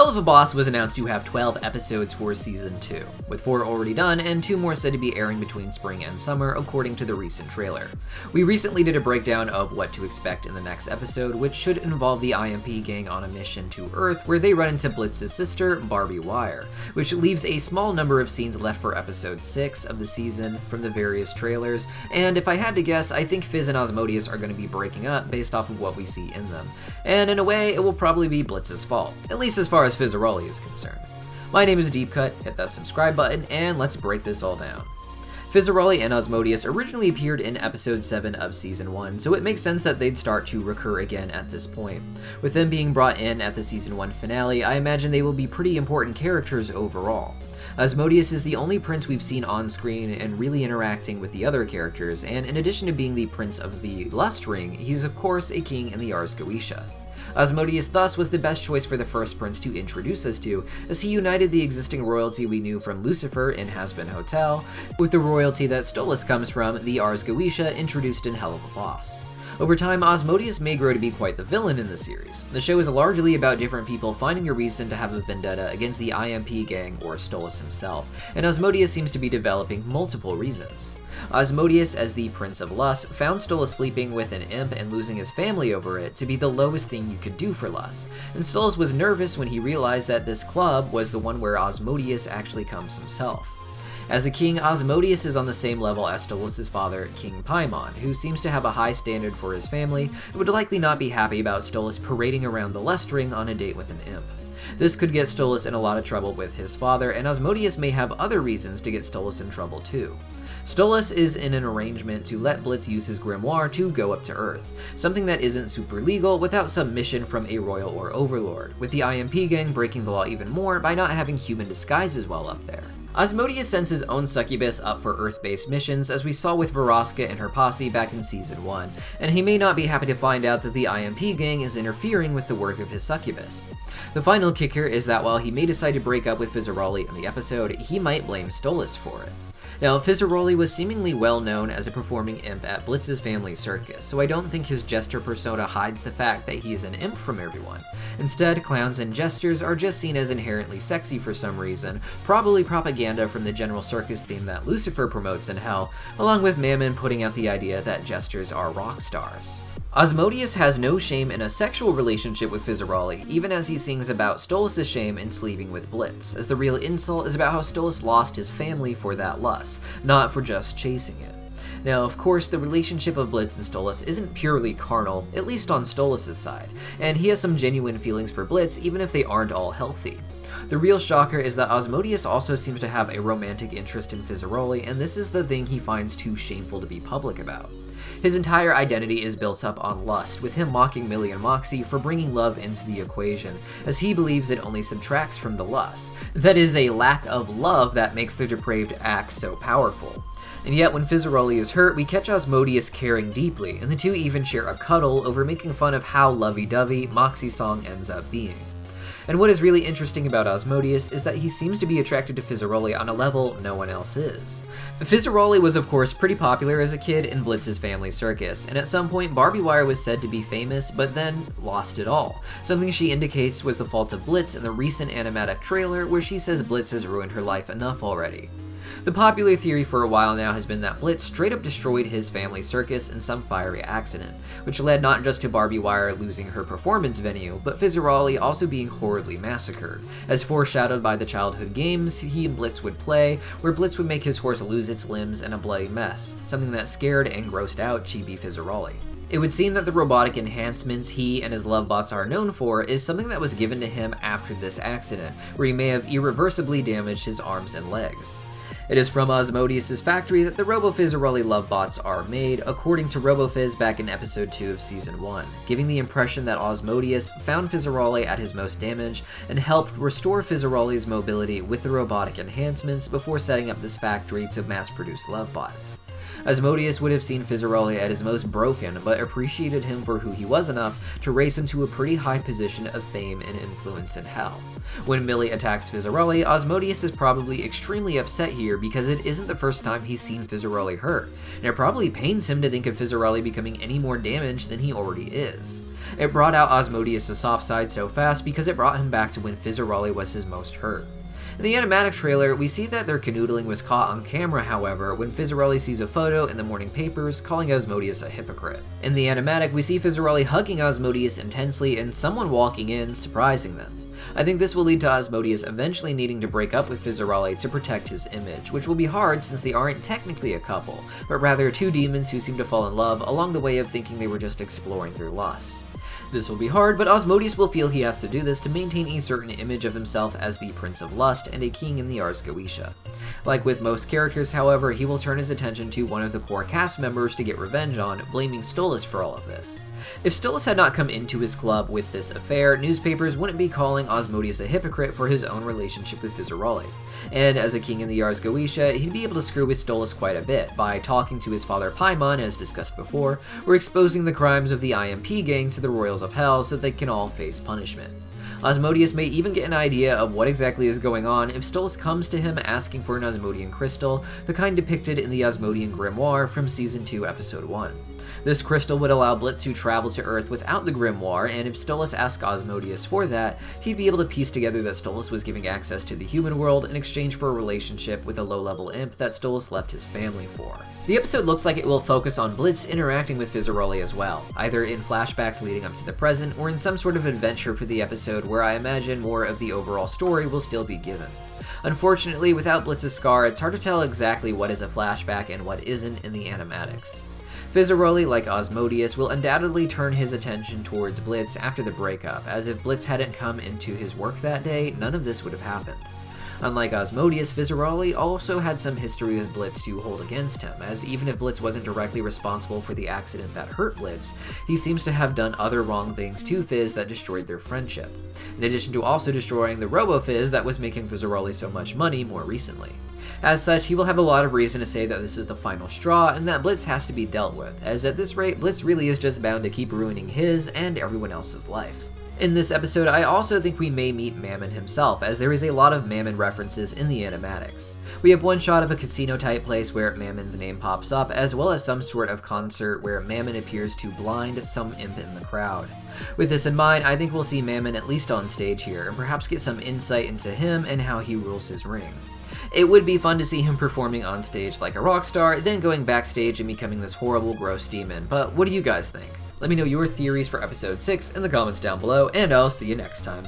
Helluva Boss was announced to have 12 episodes for Season 2, with 4 already done and 2 more said to be airing between spring and summer according to the recent trailer. We recently did a breakdown of what to expect in the next episode, which should involve the IMP gang on a mission to Earth where they run into Blitz's sister, Barbie Wire, which leaves a small number of scenes left for episode 6 of the season from the various trailers, and if I had to guess, I think Fizz and Asmodeus are going to be breaking up based off of what we see in them. And in a way, it will probably be Blitz's fault, at least as far as Fizzarolli is concerned. My name is Deepcut, hit that subscribe button, and let's break this all down. Fizzarolli and Asmodeus originally appeared in episode 7 of season 1, so it makes sense that they'd start to recur again at this point. With them being brought in at the season 1 finale, I imagine they will be pretty important characters overall. Asmodeus is the only prince we've seen on screen and really interacting with the other characters, and in addition to being the prince of the Lust Ring, he's of course a king in the Ars Goetia. Asmodeus thus was the best choice for the first prince to introduce us to, as he united the existing royalty we knew from Lucifer in Hazbin Hotel, with the royalty that Stolas comes from, the Ars Goetia, introduced in Helluva Boss. Over time, Asmodeus may grow to be quite the villain in the series. The show is largely about different people finding a reason to have a vendetta against the IMP gang or Stolas himself, and Asmodeus seems to be developing multiple reasons. Asmodeus, as the Prince of Lust, found Stolas sleeping with an imp and losing his family over it to be the lowest thing you could do for Lust, and Stolas was nervous when he realized that this club was the one where Asmodeus actually comes himself. As a king, Asmodeus is on the same level as Stolas' father, King Paimon, who seems to have a high standard for his family and would likely not be happy about Stolas parading around the Lust Ring on a date with an imp. This could get Stolas in a lot of trouble with his father, and Asmodeus may have other reasons to get Stolas in trouble too. Stolas is in an arrangement to let Blitz use his grimoire to go up to Earth, something that isn't super legal without submission from a royal or overlord, with the IMP gang breaking the law even more by not having human disguises while up there. Asmodeus sends his own succubus up for Earth-based missions, as we saw with Vraska and her posse back in Season 1, and he may not be happy to find out that the IMP gang is interfering with the work of his succubus. The final kicker is that while he may decide to break up with Fizzarolli in the episode, he might blame Stolas for it. Now, Fizzarolli was seemingly well known as a performing imp at Blitz's family circus, so I don't think his jester persona hides the fact that he is an imp from everyone. Instead, clowns and jesters are just seen as inherently sexy for some reason, probably propaganda from the general circus theme that Lucifer promotes in Hell, along with Mammon putting out the idea that jesters are rock stars. Asmodeus has no shame in a sexual relationship with Fizzarolli, even as he sings about Stolas' shame in sleeping with Blitz, as the real insult is about how Stolas lost his family for that lust, not for just chasing it. Now, of course, the relationship of Blitz and Stolas isn't purely carnal, at least on Stolas' side, and he has some genuine feelings for Blitz even if they aren't all healthy. The real shocker is that Asmodeus also seems to have a romantic interest in Fizzarolli, and this is the thing he finds too shameful to be public about. His entire identity is built up on lust, with him mocking Millie and Moxie for bringing love into the equation, as he believes it only subtracts from the lust. That is a lack of love that makes the depraved act so powerful. And yet when Fizzarolli is hurt, we catch Asmodeus caring deeply, and the two even share a cuddle over making fun of how lovey-dovey Moxie's song ends up being. And what is really interesting about Asmodeus is that he seems to be attracted to Fizzarolli on a level no one else is. Fizzarolli was of course pretty popular as a kid in Blitz's family circus, and at some point Barbie Wire was said to be famous, but then lost it all. Something she indicates was the fault of Blitz in the recent animatic trailer where she says Blitz has ruined her life enough already. The popular theory for a while now has been that Blitz straight up destroyed his family circus in some fiery accident, which led not just to Barbie Wire losing her performance venue, but Fizzarolli also being horribly massacred, as foreshadowed by the childhood games he and Blitz would play, where Blitz would make his horse lose its limbs in a bloody mess, something that scared and grossed out chibi Fizzarolli. It would seem that the robotic enhancements he and his love bots are known for is something that was given to him after this accident, where he may have irreversibly damaged his arms and legs. It is from Asmodeus' factory that the RoboFizzarolli love bots are made, according to RoboFizz back in episode 2 of season 1, giving the impression that Asmodeus found Fizzarolli at his most damaged and helped restore Fizzarolli's mobility with the robotic enhancements before setting up this factory to mass produce love bots. Asmodeus would have seen Fizzarolli at his most broken, but appreciated him for who he was enough to raise him to a pretty high position of fame and influence in Hell. When Millie attacks Fizzarolli, Asmodeus is probably extremely upset here because it isn't the first time he's seen Fizzarolli hurt, and it probably pains him to think of Fizzarolli becoming any more damaged than he already is. It brought out Asmodeus' soft side so fast because it brought him back to when Fizzarolli was his most hurt. In the animatic trailer, we see that their canoodling was caught on camera, however, when Fizzarolli sees a photo in the morning papers calling Asmodeus a hypocrite. In the animatic, we see Fizzarolli hugging Asmodeus intensely and someone walking in, surprising them. I think this will lead to Asmodeus eventually needing to break up with Fizzarolli to protect his image, which will be hard since they aren't technically a couple, but rather two demons who seem to fall in love along the way of thinking they were just exploring their lusts. This will be hard, but Asmodeus will feel he has to do this to maintain a certain image of himself as the Prince of Lust and a king in the Ars Goetia. Like with most characters, however, he will turn his attention to one of the core cast members to get revenge on, blaming Stolas for all of this. If Stolas had not come into his club with this affair, newspapers wouldn't be calling Asmodeus a hypocrite for his own relationship with Fizzarolli. And as a king in the Ars Goetia, he'd be able to screw with Stolas quite a bit by talking to his father Paimon, as discussed before, or exposing the crimes of the IMP gang to the Royals of Hell so they can all face punishment. Asmodeus may even get an idea of what exactly is going on if Stolas comes to him asking for an Asmodean crystal, the kind depicted in the Asmodean Grimoire from Season 2, Episode 1. This crystal would allow Blitz to travel to Earth without the Grimoire, and if Stolas asked Asmodeus for that, he'd be able to piece together that Stolas was giving access to the human world in exchange for a relationship with a low-level imp that Stolas left his family for. The episode looks like it will focus on Blitz interacting with Fizzarolli as well, either in flashbacks leading up to the present or in some sort of adventure for the episode where I imagine more of the overall story will still be given. Unfortunately, without Blitz's scar, it's hard to tell exactly what is a flashback and what isn't in the animatics. Fizzarolli, like Asmodeus, will undoubtedly turn his attention towards Blitz after the breakup, as if Blitz hadn't come into his work that day, none of this would have happened. Unlike Asmodeus, Fizzarolli also had some history with Blitz to hold against him, as even if Blitz wasn't directly responsible for the accident that hurt Blitz, he seems to have done other wrong things to Fizz that destroyed their friendship, in addition to also destroying the Robo-Fizz that was making Fizzarolli so much money more recently. As such, he will have a lot of reason to say that this is the final straw and that Blitz has to be dealt with, as at this rate, Blitz really is just bound to keep ruining his and everyone else's life. In this episode, I also think we may meet Mammon himself, as there is a lot of Mammon references in the animatics. We have one shot of a casino-type place where Mammon's name pops up, as well as some sort of concert where Mammon appears to blind some imp in the crowd. With this in mind, I think we'll see Mammon at least on stage here, and perhaps get some insight into him and how he rules his ring. It would be fun to see him performing on stage like a rock star, then going backstage and becoming this horrible, gross demon, but what do you guys think? Let me know your theories for episode 6 in the comments down below, and I'll see you next time.